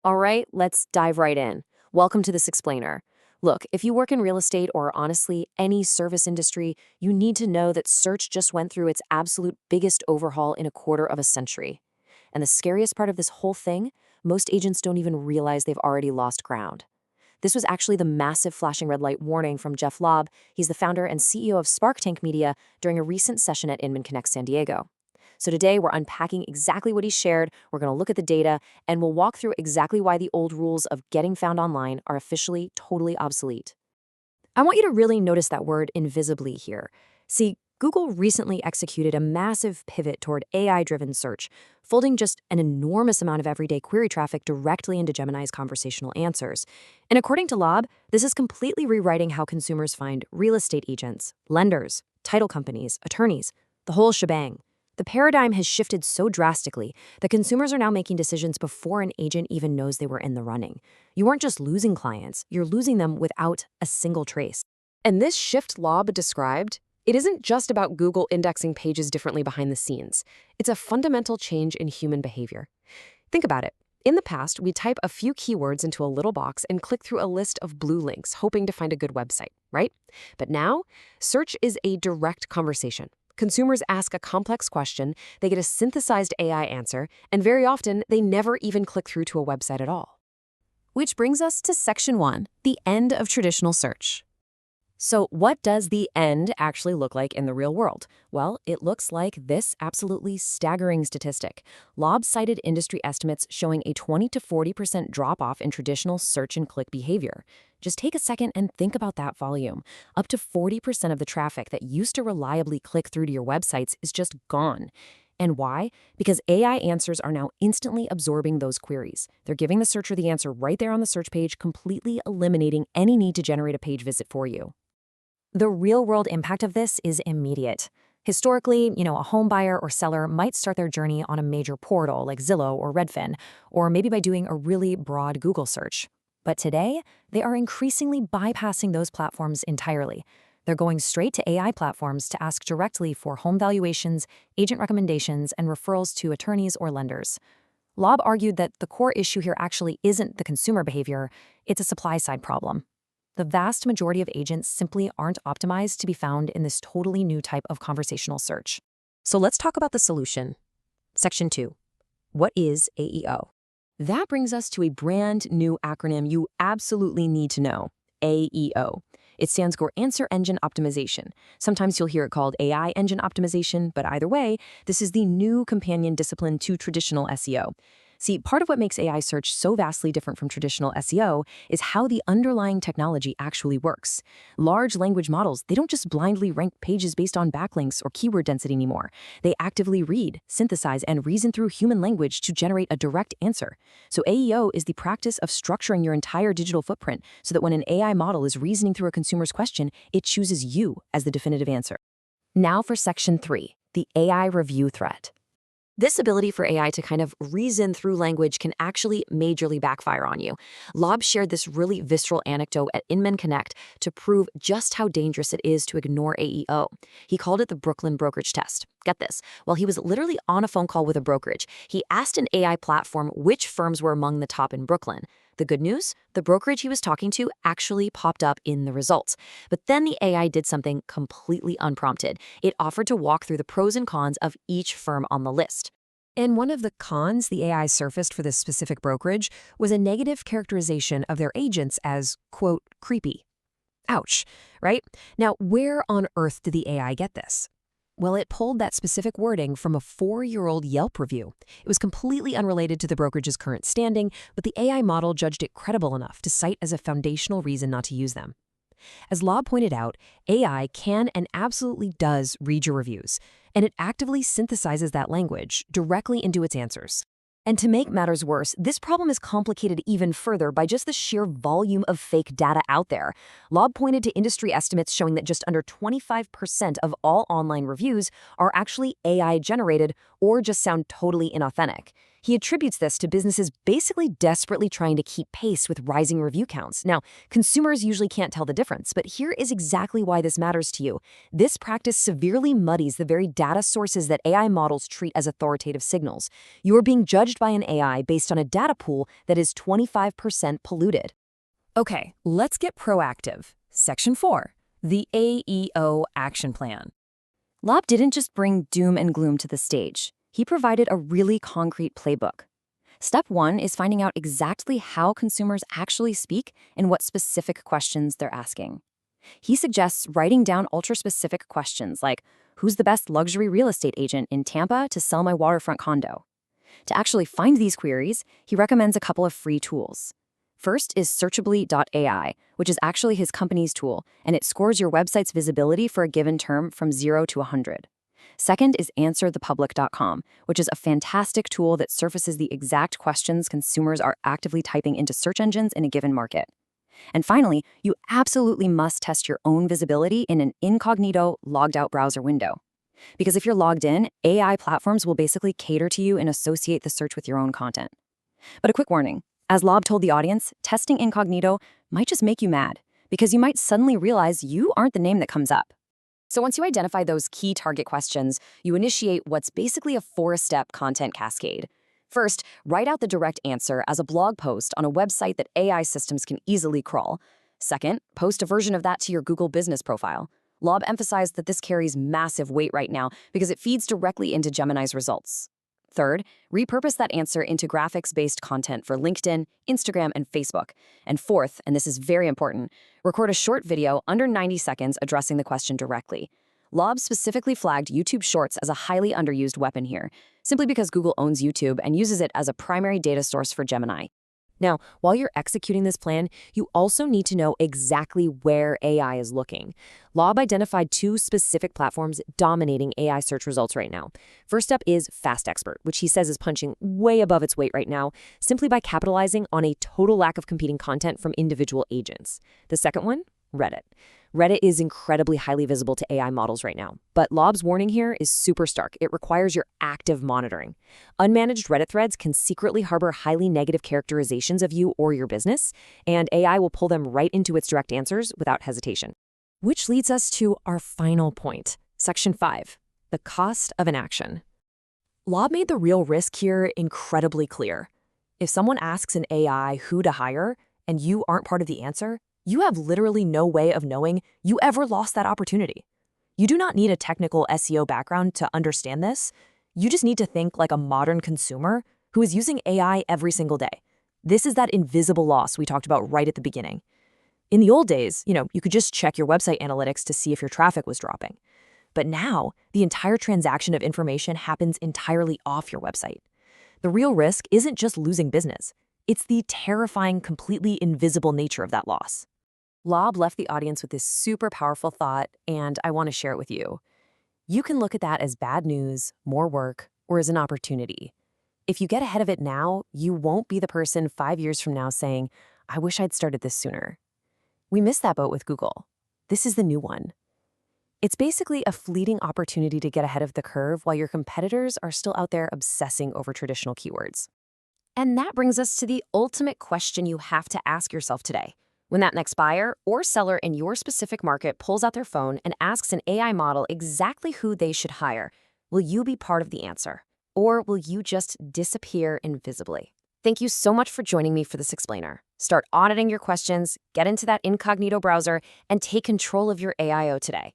All right, let's dive right in. Welcome to This Explainer. Look, if you work in real estate or honestly any service industry, you need to know that search just went through its absolute biggest overhaul in a quarter of a century. And the scariest part of this whole thing, most agents don't even realize they've already lost ground. This was actually the massive flashing red light warning from Jeff Lobb. He's the founder and CEO of Spark Tank Media during a recent session at Inman Connect San Diego. So today we're unpacking exactly what he shared, we're going to look at the data, and we'll walk through exactly why the old rules of getting found online are officially totally obsolete. I want you to really notice that word invisibly here. See, Google recently executed a massive pivot toward AI-driven search, folding just an enormous amount of everyday query traffic directly into Gemini's conversational answers. And according to Lobb, this is completely rewriting how consumers find real estate agents, lenders, title companies, attorneys, the whole shebang. The paradigm has shifted so drastically that consumers are now making decisions before an agent even knows they were in the running. You aren't just losing clients, you're losing them without a single trace. And this shift Lobb described, it isn't just about Google indexing pages differently behind the scenes. It's a fundamental change in human behavior. Think about it. In the past, we type a few keywords into a little box and click through a list of blue links, hoping to find a good website, right? But now, search is a direct conversation. Consumers ask a complex question, they get a synthesized AI answer, and very often, they never even click through to a website at all. Which brings us to Section 1, the end of traditional search. So what does the end actually look like in the real world? Well, it looks like this absolutely staggering statistic. Lobb cited industry estimates showing a 20 to 40% drop-off in traditional search and click behavior. Just take a second and think about that volume. Up to 40% of the traffic that used to reliably click through to your websites is just gone. And why? Because AI answers are now instantly absorbing those queries. They're giving the searcher the answer right there on the search page, completely eliminating any need to generate a page visit for you. The real-world impact of this is immediate. Historically, a home buyer or seller might start their journey on a major portal like Zillow or Redfin, or maybe by doing a really broad Google search. But today, they are increasingly bypassing those platforms entirely. They're going straight to AI platforms to ask directly for home valuations, agent recommendations, and referrals to attorneys or lenders. Lobb argued that the core issue here actually isn't the consumer behavior, it's a supply-side problem. The vast majority of agents simply aren't optimized to be found in this totally new type of conversational search. So let's talk about the solution. Section 2. What is AEO? That brings us to a brand new acronym you absolutely need to know, AEO. It stands for Answer Engine Optimization. Sometimes you'll hear it called AI Engine Optimization, but either way, this is the new companion discipline to traditional SEO. See, part of what makes AI search so vastly different from traditional SEO is how the underlying technology actually works. Large language models, they don't just blindly rank pages based on backlinks or keyword density anymore. They actively read, synthesize, and reason through human language to generate a direct answer. So AEO is the practice of structuring your entire digital footprint so that when an AI model is reasoning through a consumer's question, it chooses you as the definitive answer. Now for Section 3, the AI review threat. This ability for AI to kind of reason through language can actually majorly backfire on you. Lobb shared this really visceral anecdote at Inman Connect to prove just how dangerous it is to ignore AEO. He called it the Brooklyn brokerage test. Get this, while he was literally on a phone call with a brokerage, he asked an AI platform which firms were among the top in Brooklyn. The good news? The brokerage he was talking to actually popped up in the results. But then the AI did something completely unprompted. It offered to walk through the pros and cons of each firm on the list. And one of the cons the AI surfaced for this specific brokerage was a negative characterization of their agents as, quote, creepy. Ouch, right? Now, where on earth did the AI get this? Well, it pulled that specific wording from a 4-year-old Yelp review. It was completely unrelated to the brokerage's current standing, but the AI model judged it credible enough to cite as a foundational reason not to use them. As Lobb pointed out, AI can and absolutely does read your reviews, and it actively synthesizes that language directly into its answers. And to make matters worse, this problem is complicated even further by just the sheer volume of fake data out there. Lobb pointed to industry estimates showing that just under 25% of all online reviews are actually AI-generated or just sound totally inauthentic. He attributes this to businesses basically desperately trying to keep pace with rising review counts. Now, consumers usually can't tell the difference, but here is exactly why this matters to you. This practice severely muddies the very data sources that AI models treat as authoritative signals. You are being judged by an AI based on a data pool that is 25% polluted. Okay, let's get proactive. Section 4, the AEO Action Plan. Lobb didn't just bring doom and gloom to the stage. He provided a really concrete playbook. Step 1 is finding out exactly how consumers actually speak and what specific questions they're asking. He suggests writing down ultra-specific questions like, who's the best luxury real estate agent in Tampa to sell my waterfront condo? To actually find these queries, he recommends a couple of free tools. First is searchably.ai, which is actually his company's tool, and it scores your website's visibility for a given term from 0 to 100. Second is answerthepublic.com, which is a fantastic tool that surfaces the exact questions consumers are actively typing into search engines in a given market. And finally, you absolutely must test your own visibility in an incognito, logged-out browser window. Because if you're logged in, AI platforms will basically cater to you and associate the search with your own content. But a quick warning. As Lobb told the audience, testing incognito might just make you mad, because you might suddenly realize you aren't the name that comes up. So once you identify those key target questions, you initiate what's basically a 4-step content cascade. First, write out the direct answer as a blog post on a website that AI systems can easily crawl. Second, post a version of that to your Google business profile. Lobb emphasized that this carries massive weight right now because it feeds directly into Gemini's results. Third, repurpose that answer into graphics-based content for LinkedIn, Instagram, and Facebook. And fourth, and this is very important, record a short video under 90 seconds addressing the question directly. Lobb specifically flagged YouTube Shorts as a highly underused weapon here, simply because Google owns YouTube and uses it as a primary data source for Gemini. Now, while you're executing this plan, you also need to know exactly where AI is looking. Lobb identified 2 specific platforms dominating AI search results right now. First up is Fast Expert, which he says is punching way above its weight right now, simply by capitalizing on a total lack of competing content from individual agents. The second one, Reddit. Reddit is incredibly highly visible to AI models right now, but Lobb's warning here is super stark. It requires your active monitoring. Unmanaged Reddit threads can secretly harbor highly negative characterizations of you or your business, and AI will pull them right into its direct answers without hesitation. Which leads us to our final point, Section 5, the cost of inaction. Lobb made the real risk here incredibly clear. If someone asks an AI who to hire, and you aren't part of the answer, you have literally no way of knowing you ever lost that opportunity. You do not need a technical SEO background to understand this. You just need to think like a modern consumer who is using AI every single day. This is that invisible loss we talked about right at the beginning. In the old days, you could just check your website analytics to see if your traffic was dropping. But now, the entire transaction of information happens entirely off your website. The real risk isn't just losing business. It's the terrifying, completely invisible nature of that loss. Lobb left the audience with this super powerful thought, and I want to share it with you. You can look at that as bad news, more work, or as an opportunity. If you get ahead of it now, you won't be the person 5 years from now saying, I wish I'd started this sooner. We missed that boat with Google. This is the new one. It's basically a fleeting opportunity to get ahead of the curve while your competitors are still out there obsessing over traditional keywords. And that brings us to the ultimate question you have to ask yourself today. When that next buyer or seller in your specific market pulls out their phone and asks an AI model exactly who they should hire, will you be part of the answer? Or will you just disappear invisibly? Thank you so much for joining me for this explainer. Start auditing your questions, get into that incognito browser, and take control of your AIO today.